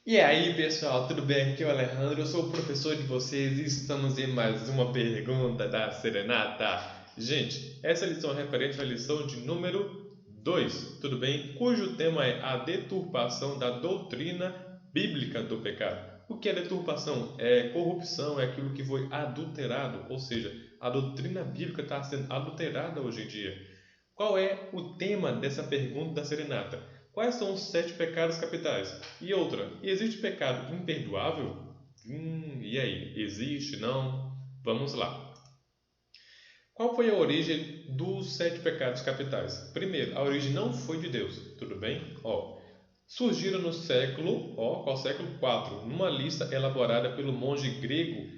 E aí, pessoal, tudo bem? Aqui é o Alejandro, eu sou o professor de vocês e estamos em mais uma pergunta da Serenata. Gente, essa lição é referente à lição de número 2, tudo bem? Cujo tema é a deturpação da doutrina bíblica do pecado. O que é deturpação? É corrupção, é aquilo que foi adulterado, ou seja, a doutrina bíblica está sendo adulterada hoje em dia. Qual é o tema dessa pergunta da Serenata? Quais são os 7 pecados capitais? E outra, existe pecado imperdoável? E aí? Existe? Não? Vamos lá. Qual foi a origem dos 7 pecados capitais? Primeiro, a origem não foi de Deus, tudo bem? Surgiram no século, qual século? 4, numa lista elaborada pelo monge grego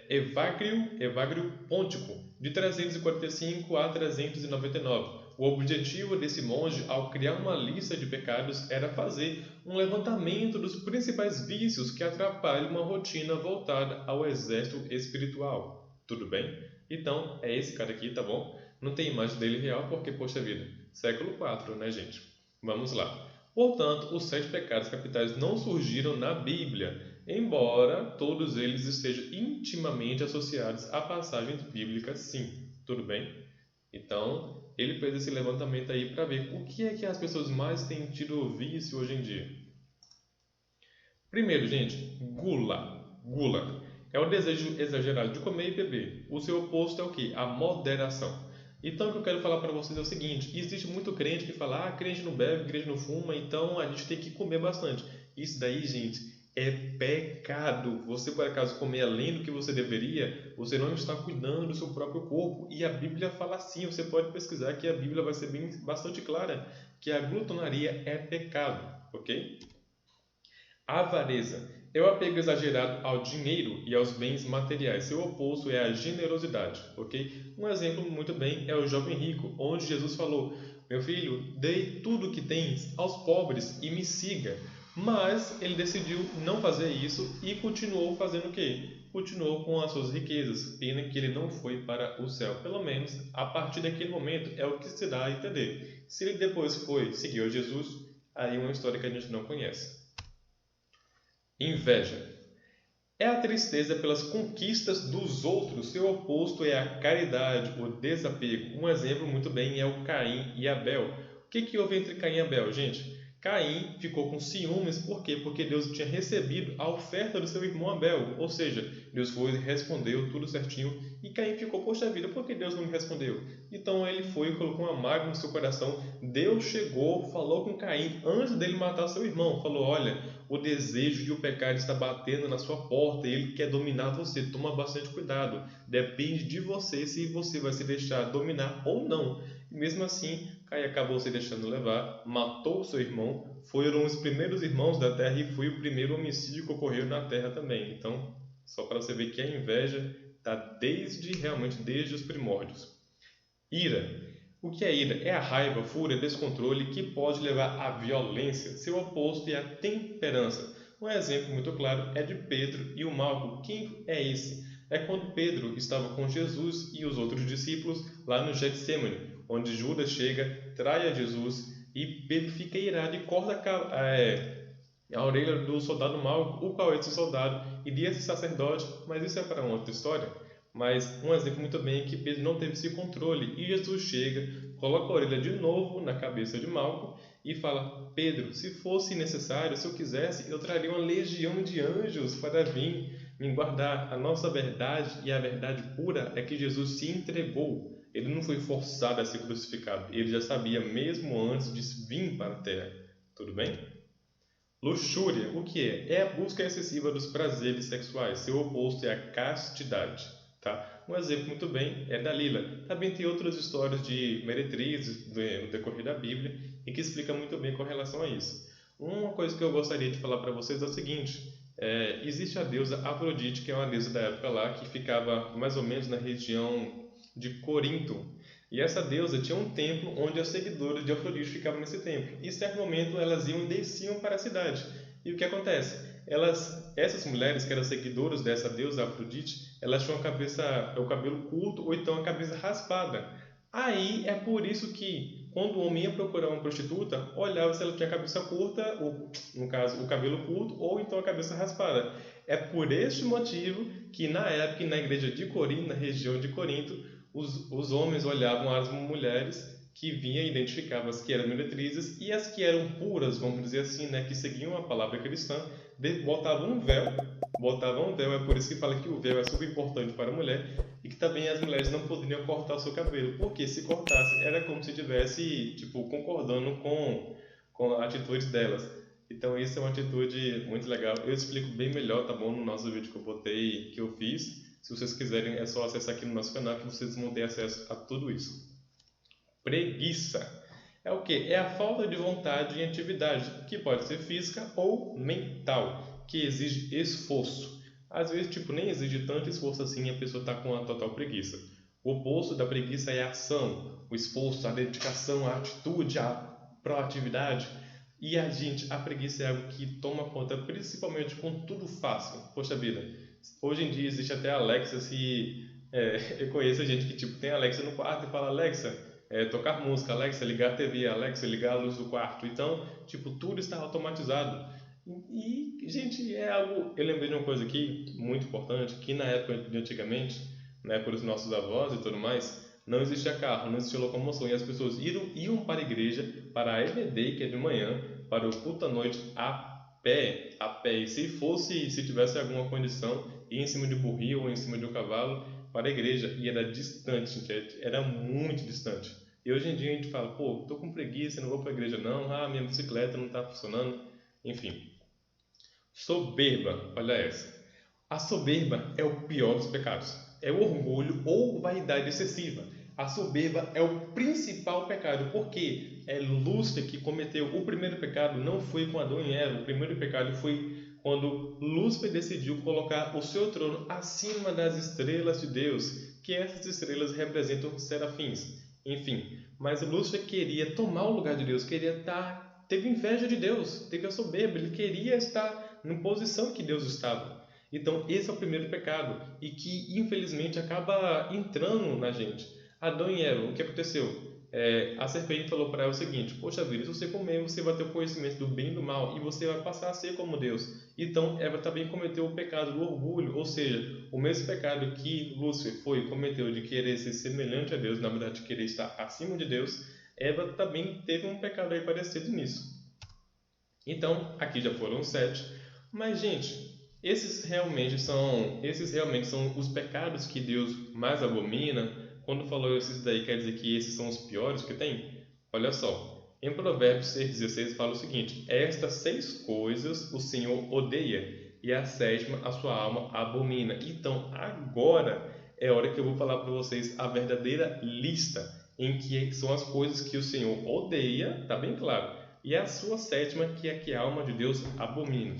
Evagrio Pôntico, de 345 a 399. O objetivo desse monge, ao criar uma lista de pecados, era fazer um levantamento dos principais vícios que atrapalham uma rotina voltada ao exército espiritual. Tudo bem? Então, é esse cara aqui, tá bom? Não tem imagem dele real porque, poxa vida, século 4, né, gente? Vamos lá. Portanto, os 7 pecados capitais não surgiram na Bíblia, embora todos eles estejam intimamente associados a passagens bíblicas, sim. Tudo bem? Então, ele fez esse levantamento aí para ver o que é que as pessoas mais têm tido vício hoje em dia. Primeiro, gente, gula. Gula é o desejo exagerado de comer e beber. O seu oposto é o quê? A moderação. Então, o que eu quero falar para vocês é o seguinte: existe muito crente que fala, crente não bebe, crente não fuma, então a gente tem que comer bastante. Isso daí, gente, é pecado. Você, por acaso, comer além do que você deveria, você não está cuidando do seu próprio corpo. E a Bíblia fala assim, você pode pesquisar que a Bíblia vai ser bastante clara, que a glutonaria é pecado, ok? Avareza é o apego exagerado ao dinheiro e aos bens materiais. Seu oposto é a generosidade, ok? Um exemplo muito bem é o jovem rico, onde Jesus falou: meu filho, dê tudo o que tens aos pobres e me siga. Mas ele decidiu não fazer isso e continuou fazendo o quê? Continuou com as suas riquezas, pena que ele não foi para o céu. Pelo menos a partir daquele momento é o que se dá a entender. Se ele depois foi seguir a Jesus, aí é uma história que a gente não conhece. Inveja é a tristeza pelas conquistas dos outros. Seu oposto é a caridade, o desapego. Um exemplo muito bem é o Caim e Abel. O que houve entre Caim e Abel, gente? Caim ficou com ciúmes, por quê? Porque Deus tinha recebido a oferta do seu irmão Abel, ou seja, Deus foi e respondeu tudo certinho, e Caim ficou, poxa vida, por que Deus não me respondeu? Então ele foi e colocou uma mágoa no seu coração. Deus chegou, falou com Caim antes dele matar seu irmão, falou: olha, o desejo de o pecado está batendo na sua porta e ele quer dominar você, toma bastante cuidado, depende de você se você vai se deixar dominar ou não. E mesmo assim, Caim acabou se deixando levar, matou seu irmão, foram os primeiros irmãos da terra e foi o primeiro homicídio que ocorreu na terra também. Então, só para você ver que a inveja está realmente desde os primórdios. Ira. O que é ira? É a raiva, fúria, descontrole que pode levar à violência. Seu oposto é a temperança. Um exemplo muito claro é de Pedro e o Malco. Quem é esse? É quando Pedro estava com Jesus e os outros discípulos lá no Getsemane, onde Judas chega, trai a Jesus e Pedro fica irado e corta a orelha do soldado Malco, o qual é esse soldado iria ser sacerdote, mas isso é para outra história. Mas um exemplo muito bem é que Pedro não teve esse controle e Jesus chega, coloca a orelha de novo na cabeça de Malco e fala: Pedro, se fosse necessário, se eu quisesse, eu traria uma legião de anjos para vir me guardar. A nossa verdade e a verdade pura é que Jesus se entregou. Ele não foi forçado a ser crucificado. Ele já sabia mesmo antes de vir para a terra. Tudo bem? Luxúria, o que é? É a busca excessiva dos prazeres sexuais. Seu oposto é a castidade. Tá? Um exemplo muito bem é Dalila. Também tem outras histórias de meretrizes no decorrer da Bíblia e que explica muito bem com relação a isso. Uma coisa que eu gostaria de falar para vocês é o seguinte: existe a deusa Afrodite, que é uma deusa da época lá que ficava mais ou menos na região de Corinto. E essa deusa tinha um templo onde as seguidoras de Afrodite ficavam nesse templo. E em certo momento elas iam e desciam para a cidade. E o que acontece? Essas mulheres que eram seguidoras dessa deusa Afrodite, elas tinham o cabelo curto ou então a cabeça raspada. Aí é por isso que, quando o homem ia procurar uma prostituta, olhava se ela tinha a cabeça curta, ou, no caso, o cabelo curto, ou então a cabeça raspada. É por este motivo que, na época, na igreja de Corinto, na região de Corinto, os homens olhavam as mulheres que vinham e identificavam as que eram meretrizes e as que eram puras, vamos dizer assim, né, que seguiam a palavra cristã, botavam um véu. Botavam um véu, é por isso que fala que o véu é super importante para a mulher e que também as mulheres não poderiam cortar o seu cabelo, porque se cortasse era como se estivesse tipo, concordando com a atitude delas. Então isso é uma atitude muito legal. Eu explico bem melhor, tá bom, no nosso vídeo que eu botei, que eu fiz. Se vocês quiserem, é só acessar aqui no nosso canal que vocês vão ter acesso a tudo isso. Preguiça é o que? É a falta de vontade em atividade, que pode ser física ou mental, que exige esforço. Às vezes, tipo, nem exige tanto esforço assim e a pessoa está com a total preguiça. O oposto da preguiça é a ação, o esforço, a dedicação, a atitude, a proatividade. E a gente, a preguiça é algo que toma conta, principalmente com tudo fácil. Poxa vida, hoje em dia existe até a Alexa, eu conheço gente que tipo tem a Alexa no quarto e fala Alexa, tocar música, Alexa, ligar a TV, Alexa, ligar a luz do quarto. Então, tipo, tudo está automatizado. Gente, é algo. Eu lembrei de uma coisa aqui muito importante: que na época de antigamente, né, por os nossos avós e tudo mais, não existia carro, não existia locomoção e as pessoas iam para a igreja, para a EBD, que é de manhã, para o culto à noite, a pé. E se tivesse alguma condição, ir em cima de um burrinho ou em cima de um cavalo para a igreja. E era distante, gente, era muito distante. E hoje em dia a gente fala, pô, tô com preguiça, não vou para a igreja não, minha bicicleta não está funcionando, enfim. Soberba, olha essa. A soberba é o pior dos pecados. É o orgulho ou vaidade excessiva. A soberba é o principal pecado, porque é Lúcifer que cometeu o primeiro pecado, não foi com Adão e Eva. O primeiro pecado foi quando Lúcifer decidiu colocar o seu trono acima das estrelas de Deus, que essas estrelas representam serafins. Enfim, mas Lúcifer queria tomar o lugar de Deus, teve inveja de Deus, teve a soberba, ele queria estar na posição que Deus estava. Então, esse é o primeiro pecado e que, infelizmente, acaba entrando na gente. Adão e Eva, o que aconteceu? A serpente falou para ela o seguinte: poxa vida, se você comer, você vai ter o conhecimento do bem e do mal e você vai passar a ser como Deus. Então, Eva também cometeu o pecado do orgulho, ou seja, o mesmo pecado que Lúcifer cometeu de querer ser semelhante a Deus, na verdade, de querer estar acima de Deus. Eva também teve um pecado aí parecido nisso. Então, aqui já foram 7. Mas, gente, esses realmente são os pecados que Deus mais abomina. Quando falou esses daí, quer dizer que esses são os piores que tem? Olha só, em Provérbios 6,16 fala o seguinte: estas 6 coisas o Senhor odeia, e a sétima a sua alma abomina. Então, agora é a hora que eu vou falar para vocês a verdadeira lista em que são as coisas que o Senhor odeia, tá bem claro, e a sua sétima, que é que a alma de Deus abomina.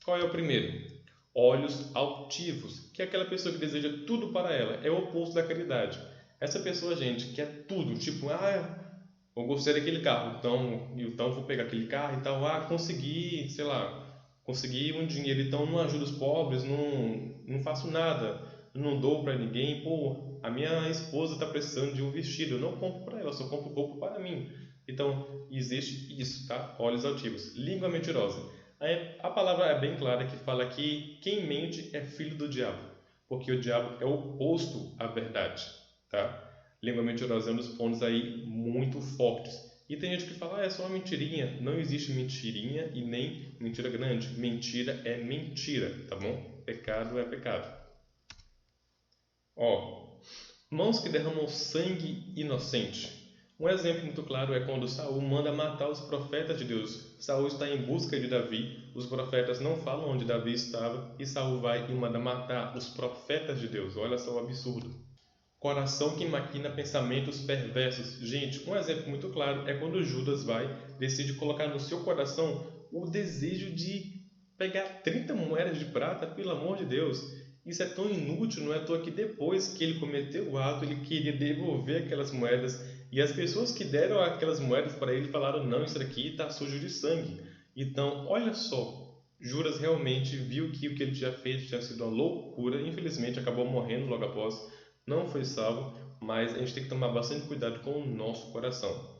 Qual é o primeiro? Olhos altivos, que é aquela pessoa que deseja tudo para ela, é o oposto da caridade. Essa pessoa, gente, quer tudo, tipo, eu gostei daquele carro, então vou pegar aquele carro e tal, consegui, sei lá, consegui um dinheiro, então não ajudo os pobres, não faço nada, não dou para ninguém, pô, a minha esposa está precisando de um vestido, eu não compro para ela, só compro roupa para mim. Então, existe isso, tá? Olhos altivos. Língua mentirosa. A palavra é bem clara que fala que quem mente é filho do diabo, porque o diabo é o oposto à verdade, tá? Língua mentirosa é um dos pontos aí muito fortes. E tem gente que fala, é só uma mentirinha. Não existe mentirinha e nem mentira grande. Mentira é mentira, tá bom? Pecado é pecado. Ó, mãos que derramam sangue inocente. Um exemplo muito claro é quando Saul manda matar os profetas de Deus. Saul está em busca de Davi, os profetas não falam onde Davi estava e Saul vai e manda matar os profetas de Deus. Olha só o absurdo. Coração que maquina pensamentos perversos. Gente, um exemplo muito claro é quando Judas decide colocar no seu coração o desejo de pegar 30 moedas de prata, pelo amor de Deus. Isso é tão inútil, não é à toa que depois que ele cometeu o ato, ele queria devolver aquelas moedas e as pessoas que deram aquelas moedas para ele falaram, não, isso aqui está sujo de sangue. Então, olha só, Judas realmente viu que o que ele tinha feito tinha sido uma loucura, infelizmente acabou morrendo logo após, não foi salvo, mas a gente tem que tomar bastante cuidado com o nosso coração.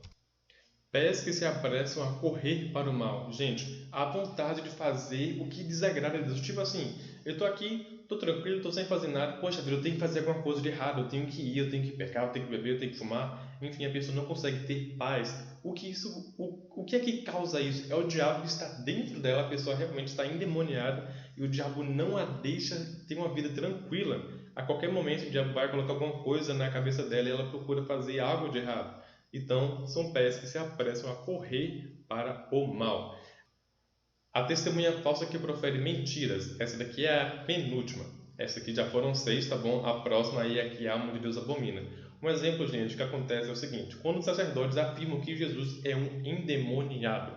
Pés que se apressam a correr para o mal. Gente, a vontade de fazer o que desagrada a Deus. Tipo assim, eu tô aqui, tô tranquilo, tô sem fazer nada. Poxa vida, eu tenho que fazer alguma coisa de errado. Eu tenho que ir, eu tenho que pecar, eu tenho que beber, eu tenho que fumar. Enfim, a pessoa não consegue ter paz. O que é que causa isso? É o diabo que está dentro dela. A pessoa realmente está endemoniada e o diabo não a deixa ter uma vida tranquila. A qualquer momento o diabo vai colocar alguma coisa na cabeça dela e ela procura fazer algo de errado. Então, são pés que se apressam a correr para o mal. A testemunha falsa que profere mentiras. Essa daqui é a penúltima. Essa aqui já foram 6, tá bom? A próxima aí é que a alma de Deus abomina. Um exemplo, gente, que acontece é o seguinte. Quando os sacerdotes afirmam que Jesus é um endemoniado.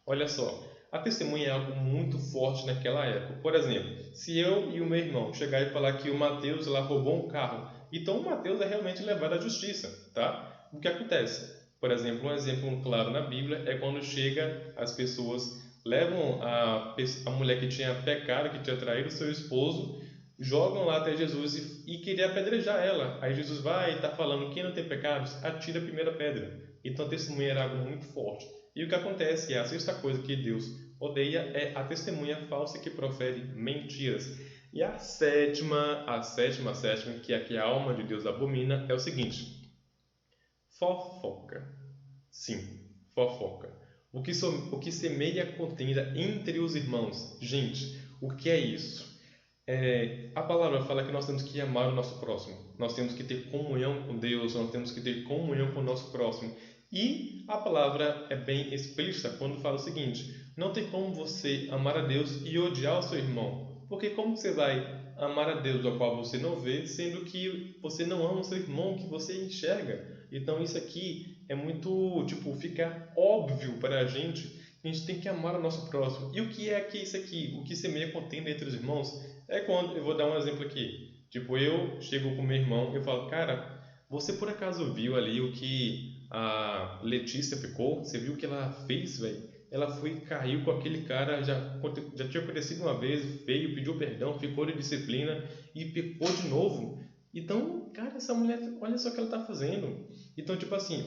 Olha só, a testemunha é algo muito forte naquela época. Por exemplo, se eu e o meu irmão chegar e falar que o Mateus lá roubou um carro, então o Mateus é realmente levado à justiça, tá? O que acontece? Por exemplo, um exemplo claro na Bíblia é quando chega as pessoas levam a mulher que tinha pecado, que tinha traído seu esposo, jogam lá até Jesus e queria apedrejar ela. Aí Jesus vai e está falando, quem não tem pecados, atira a primeira pedra. Então a testemunha era algo muito forte. E o que acontece é a sexta coisa que Deus odeia é a testemunha falsa que profere mentiras. E a sétima, que é a que a alma de Deus abomina, é o seguinte: fofoca. Sim, fofoca. O que semeia contenda entre os irmãos. Gente, o que é isso? A palavra fala que nós temos que amar o nosso próximo. Nós temos que ter comunhão com Deus, nós temos que ter comunhão com o nosso próximo. E a palavra é bem explícita quando fala o seguinte: não tem como você amar a Deus e odiar o seu irmão. Porque como você vai amar a Deus ao qual você não vê, sendo que você não ama o seu irmão que você enxerga? Então isso aqui é muito, fica óbvio para a gente que a gente tem que amar o nosso próximo. E o que é que isso aqui? O que semeia contenda entre os irmãos? É quando, eu vou dar um exemplo aqui. Eu chego com meu irmão e eu falo, cara, você por acaso viu ali o que a Letícia ficou? Você viu o que ela fez, velho? Ela foi e caiu com aquele cara, já tinha acontecido uma vez, veio, pediu perdão, ficou de disciplina e pecou de novo. Então, cara, essa mulher, olha só o que ela está fazendo. Então,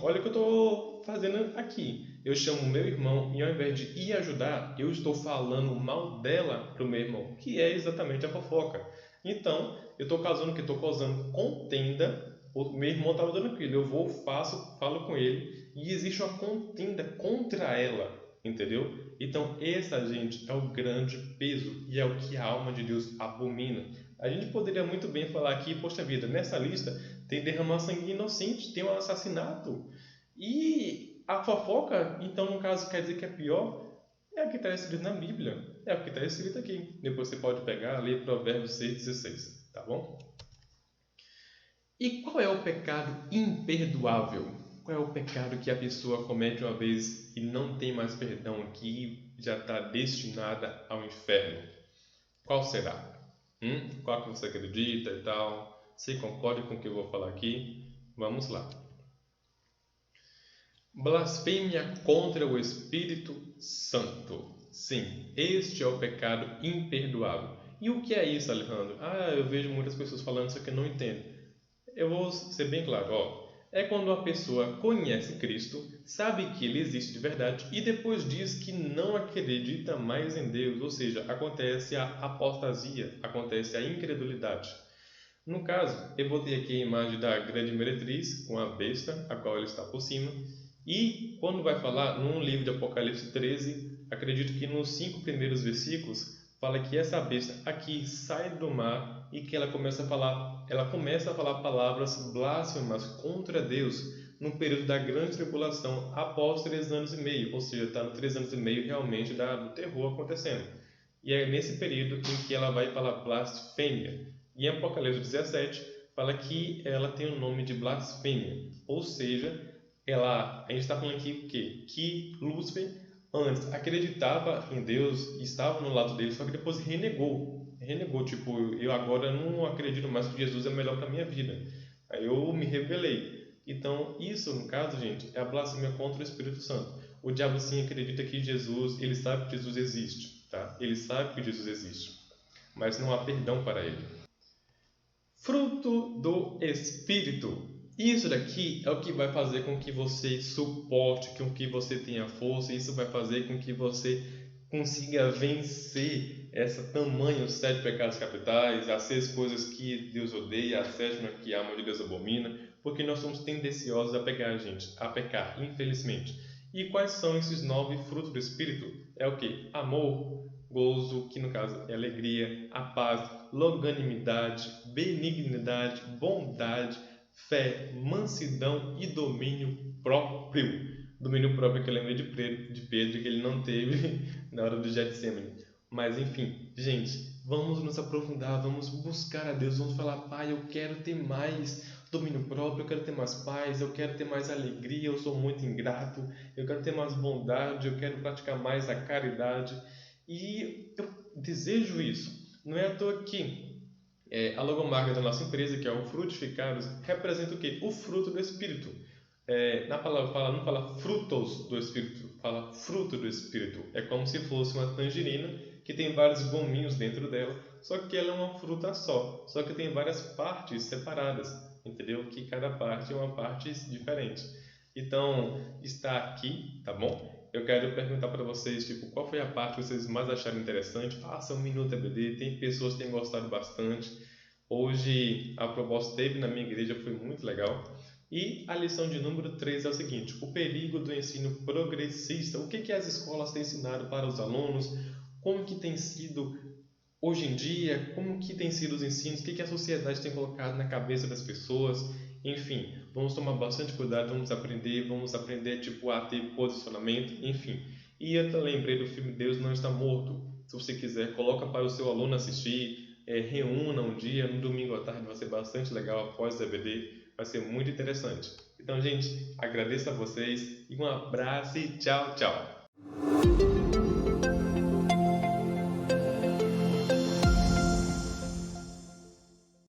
olha o que eu estou fazendo aqui. Eu chamo o meu irmão e ao invés de ir ajudar, eu estou falando mal dela para o meu irmão, que é exatamente a fofoca. Então, eu estou causando contenda. O meu irmão estava tranquilo, eu vou, falo com ele e existe uma contenda contra ela, entendeu? Então, essa, gente, é o grande peso e é o que a alma de Deus abomina. A gente poderia muito bem falar aqui, poxa vida, nessa lista tem derramar sangue inocente, tem um assassinato. E a fofoca, então, no caso, quer dizer que é pior? É o que está escrito na Bíblia. É o que está escrito aqui. Depois você pode pegar, ler Provérbios 6,16. Tá bom? E qual é o pecado imperdoável? Qual é o pecado que a pessoa comete uma vez e não tem mais perdão, que já está destinada ao inferno? Qual será? Qual que você acredita e tal? Você concorda com o que eu vou falar aqui? Vamos lá. Blasfêmia contra o Espírito Santo. Sim, este é o pecado imperdoável. E o que é isso, Alejandro? Eu vejo muitas pessoas falando isso que eu não entendo. Eu vou ser bem claro. É quando a pessoa conhece Cristo, sabe que Ele existe de verdade e depois diz que não acredita mais em Deus. Ou seja, acontece a apostasia, acontece a incredulidade. No caso, eu botei aqui a imagem da grande meretriz com a besta, a qual ela está por cima. E quando vai falar, num livro de Apocalipse 13, acredito que nos 5 primeiros versículos, fala que essa besta aqui sai do mar e que ela começa a falar palavras blasfemas contra Deus no período da grande tribulação após 3 anos e meio, ou seja, está no 3 anos e meio realmente do terror acontecendo. E é nesse período em que ela vai falar blasfêmia. E em Apocalipse 17 fala que ela tem o nome de blasfêmia, ou seja, a gente está falando aqui o quê? Que Lúcifer antes acreditava em Deus, estava no lado dele, só que depois renegou, eu agora não acredito mais que Jesus é melhor para minha vida. Aí eu me rebelei. Então, isso, no caso, gente, é a blasfêmia contra o Espírito Santo. O diabo sim acredita que Jesus, ele sabe que Jesus existe, tá? Ele sabe que Jesus existe, mas não há perdão para ele. Fruto do Espírito. Isso daqui é o que vai fazer com que você suporte, com que você tenha força, isso vai fazer com que você consiga vencer essa tamanho os 7 pecados capitais, as 6 coisas que Deus odeia, a 7ª que a mão de Deus abomina, porque nós somos tendenciosos a pecar, gente, a pecar, infelizmente. E quais são esses 9 frutos do Espírito? É o que? Amor, gozo, que no caso é alegria, a paz, longanimidade, benignidade, bondade, fé, mansidão e domínio próprio. Domínio próprio que eu lembrei de Pedro que ele não teve na hora do Getsemane. Mas enfim, gente, vamos nos aprofundar, vamos buscar a Deus, vamos falar, Pai, eu quero ter mais domínio próprio, eu quero ter mais paz, eu quero ter mais alegria, eu sou muito ingrato, eu quero ter mais bondade, eu quero praticar mais a caridade. E eu desejo isso. Não é à toa que a logomarca da nossa empresa, que é o Frutificados, representa o quê? O fruto do Espírito. Na palavra não fala frutos do Espírito, fala fruto do Espírito. É como se fosse uma tangerina que tem vários gominhos dentro dela, só que ela é uma fruta só que tem várias partes separadas, entendeu? Que cada parte é uma parte diferente. Então, está aqui, tá bom? Eu quero perguntar para vocês, tipo, qual foi a parte que vocês mais acharam interessante? Faça um minuto EBD, tem pessoas que têm gostado bastante. Hoje a proposta teve na minha igreja, foi muito legal. E a lição de número 3 é o seguinte: o perigo do ensino progressista. O que as escolas têm ensinado para os alunos? Como que tem sido hoje em dia? Como que tem sido os ensinos? O que a sociedade tem colocado na cabeça das pessoas? Enfim, vamos tomar bastante cuidado, vamos aprender tipo, a ter posicionamento, enfim. E eu também lembrei do filme Deus Não Está Morto. Se você quiser, coloca para o seu aluno assistir, reúna um dia, no domingo à tarde, vai ser bastante legal após o EBD, vai ser muito interessante. Então, gente, agradeço a vocês e um abraço e tchau, tchau!